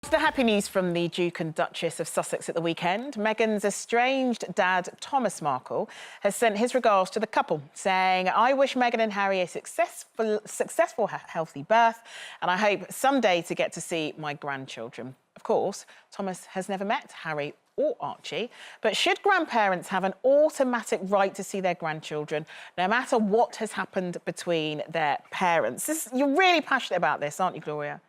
The happy news from the Duke and Duchess of Sussex at the weekend. Meghan's estranged dad, Thomas Markle, has sent his regards to the couple, saying, "I wish Meghan and Harry a successful, healthy birth, and I hope someday to get to see my grandchildren." Of course, Thomas has never met Harry or Archie, but should grandparents have an automatic right to see their grandchildren, no matter what has happened between their parents? You're really passionate about this, aren't you, Gloria?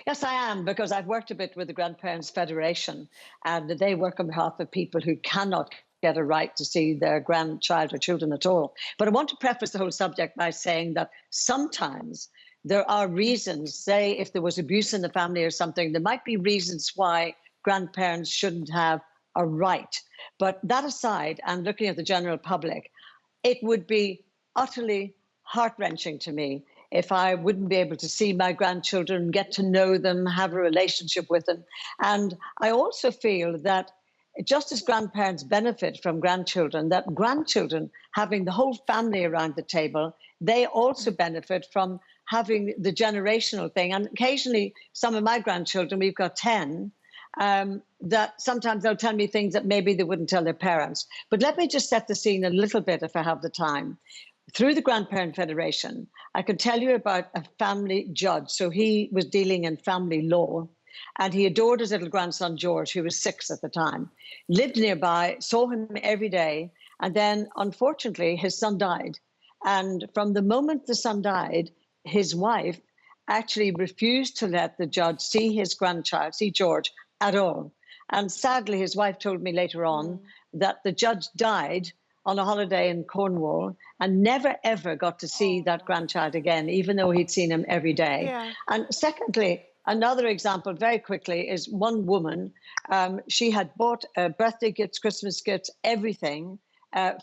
Yes, I am, because I've worked a bit with the Grandparents Federation, and they work on behalf of people who cannot get a right to see their grandchild or children at all. But I want to preface the whole subject by saying that sometimes there are reasons, say if there was abuse in the family or something, there might be reasons why grandparents shouldn't have a right. But that aside, and looking at the general public, it would be utterly heart-wrenching to me if I wouldn't be able to see my grandchildren, get to know them, have a relationship with them. And I also feel that just as grandparents benefit from grandchildren, that grandchildren, having the whole family around the table, they also benefit from having the generational thing. And occasionally, some of my grandchildren, we've got 10, that sometimes they'll tell me things that maybe they wouldn't tell their parents. But let me just set the scene a little bit if I have the time. Through the Grandparent Federation, I can tell you about a family judge. So he was dealing in family law, and he adored his little grandson, George, who was 6 at the time, lived nearby, saw him every day. And then, unfortunately, his son died. And from the moment the son died, his wife actually refused to let the judge see his grandchild, see George, at all. And sadly, his wife told me later on that the judge died on a holiday in Cornwall and never, ever got to see that grandchild again, even though he'd seen him every day. Yeah. And secondly, another example very quickly is one woman, she had bought birthday gifts, Christmas gifts, everything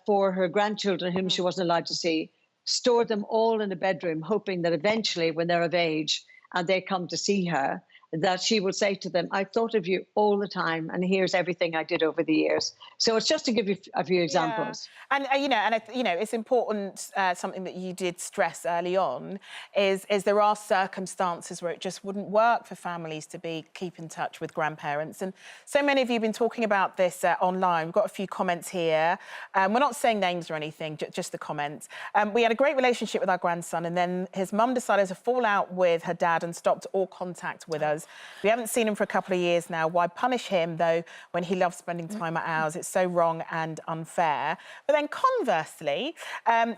for her grandchildren whom she wasn't allowed to see, stored them all in a bedroom, hoping that eventually when they're of age and they come to see her, that she will say to them, "I thought of you all the time, and here's everything I did over the years." So it's just to give you a few examples. Yeah. And it's important. Something that you did stress early on is there are circumstances where it just wouldn't work for families to keep in touch with grandparents, and so many of you have been talking about this online. We've got a few comments here. We're not saying names or anything, just the comments. We had a great relationship with our grandson, and then his mum decided to fall out with her dad and stopped all contact with us. We haven't seen him for a couple of years now. Why punish him, though, when he loves spending time at ours? It's so wrong and unfair. But then conversely,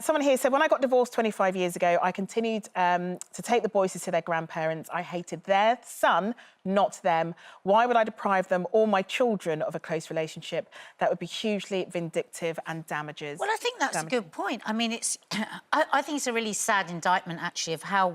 someone here said, "When I got divorced 25 years ago, I continued to take the boys to see their grandparents. I hated their son, not them. Why would I deprive them or my children of a close relationship? That would be hugely vindictive and damages." Well, I think that's a good point. I mean, I think it's a really sad indictment, actually, of how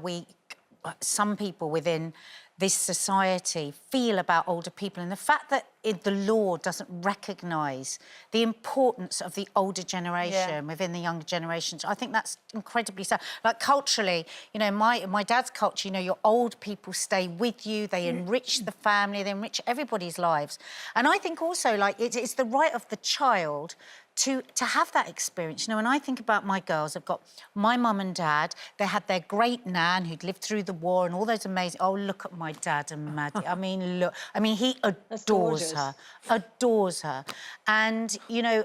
some people within this society feel about older people, and the fact that the law doesn't recognise the importance of the older generation within the younger generations. I think that's incredibly sad. Like, culturally, you know, my dad's culture, you know, your old people stay with you, they enrich the family, they enrich everybody's lives. And I think also, like, it's the right of the child to have that experience. You know, when I think about my girls, I've got my mum and dad, they had their great nan who'd lived through the war and all those amazing... Oh, look at my dad and Maddie. I mean, look. I mean, he adores her. Adores her. And, you know,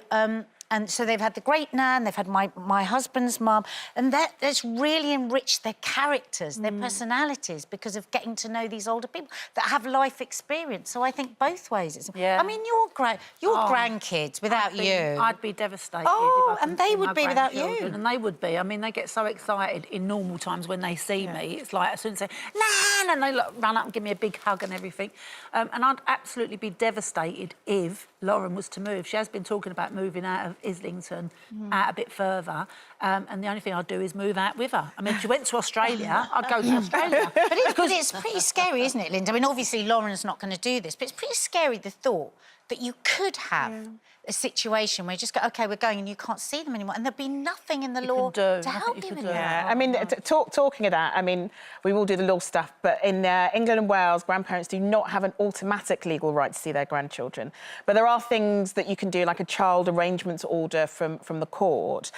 and so they've had the great nan, they've had my husband's mum, and that's really enriched their characters, their personalities, because of getting to know these older people that have life experience. So I think both ways. I mean, your grandkids without you... I'd be devastated. Oh, and they would be without you. And they would be. I mean, they get so excited in normal times when they see me. It's like, as soon as they say, "Nan!" and they run up and give me a big hug and everything. And I'd absolutely be devastated if Lauren was to move. She has been talking about moving out of Islington, out a bit further, and the only thing I'd do is move out with her. I mean, if she went to Australia, I'd go to Australia. But it's pretty scary, isn't it, Linda? I mean, obviously, Lauren's not going to do this, but it's pretty scary, the thought that you could have a situation where you just go, OK, we're going, and you can't see them anymore, and there'd be nothing in the law to help you anymore. Yeah, I mean, talking of that, I mean, we will do the law stuff, but in England and Wales, grandparents do not have an automatic legal right to see their grandchildren. But there are things that you can do, like a child arrangements order from the court.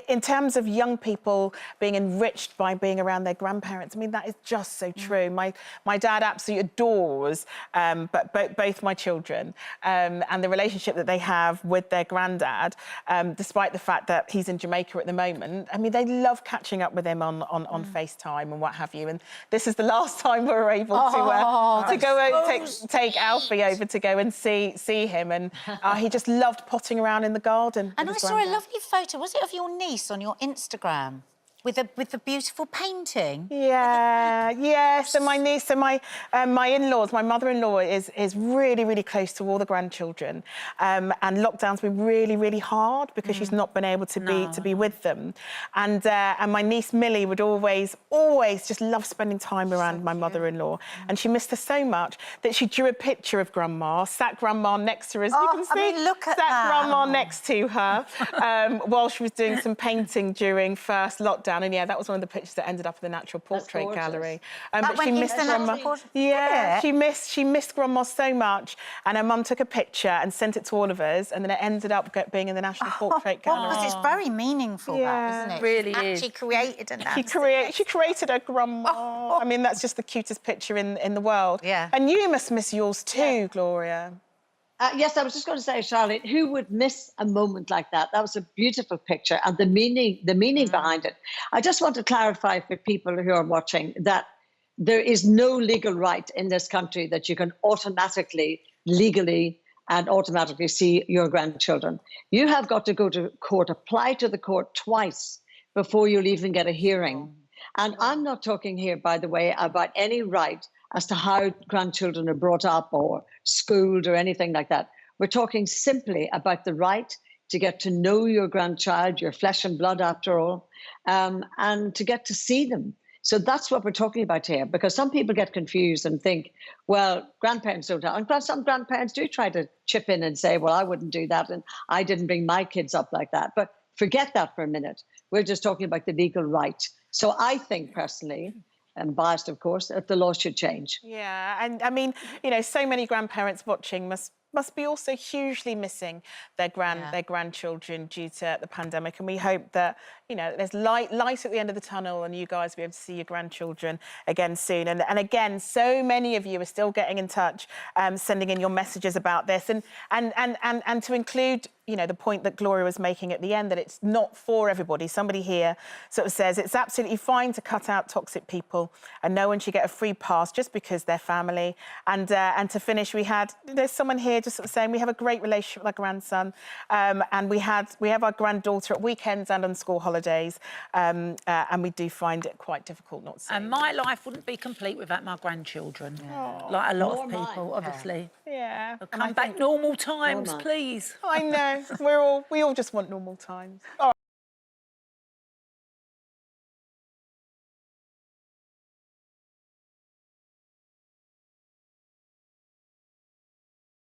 in terms of young people being enriched by being around their grandparents, I mean, that is just so true. My dad absolutely adores both my children and the relationship that they have with their granddad, despite the fact that he's in Jamaica at the moment. I mean, they love catching up with him on FaceTime and what have you. And this is the last time we were able to go take Alfie over to go and see him. And he just loved potting around in the garden. And I saw a lovely photo, was it of your niece on your Instagram? With the beautiful painting. Yeah. So my niece, my in-laws, my mother-in-law is really, really close to all the grandchildren, and lockdown's been really, really hard because she's not been able to be with them, and my niece Millie would always just love spending time around my mother-in-law, and she missed her so much that she drew a picture of Grandma, sat Grandma next to her, as you can see. I mean, look at sat that. Grandma next to her while she was doing some painting during first lockdown. And yeah, that was one of the pictures that ended up in the Natural Portrait Gallery. But she missed Grandma. Yeah, she missed Grandma so much, and her mum took a picture and sent it to all of us, and then it ended up being in the National Portrait Gallery. Because it's very meaningful, that, isn't it? Really Actually created a She created her Grandma. I mean, that's just the cutest picture in the world. Yeah. And you must miss yours too, Gloria. Yes, I was just going to say, Charlotte, who would miss a moment like that? That was a beautiful picture, and the meaning behind it. I just want to clarify for people who are watching that there is no legal right in this country that you can legally see your grandchildren. You have got to go to court, apply to the court twice before you'll even get a hearing. And I'm not talking here, by the way, about any right as to how grandchildren are brought up or schooled or anything like that. We're talking simply about the right to get to know your grandchild, your flesh and blood after all, and to get to see them. So that's what we're talking about here, because some people get confused and think, well, grandparents don't have, and some grandparents do try to chip in and say, well, I wouldn't do that, and I didn't bring my kids up like that. But forget that for a minute. We're just talking about the legal right. So I think personally, and biased, of course, that the law should change. Yeah, and I mean, so many grandparents watching must be also hugely missing their grandchildren due to the pandemic, and we hope that there's light at the end of the tunnel, and you guys will be able to see your grandchildren again soon. And again, so many of you are still getting in touch, sending in your messages about this, and to include the point that Gloria was making at the end, that it's not for everybody. Somebody here sort of says it's absolutely fine to cut out toxic people, and no one should get a free pass just because they're family. And to finish, there's someone here just sort of saying we have a great relationship with our grandson, and we have our granddaughter at weekends and on school holidays, and we do find it quite difficult not seeing. And my life wouldn't be complete without my grandchildren, like a lot of people, obviously. Yeah. Come back normal times, please. I know. We all just want normal times.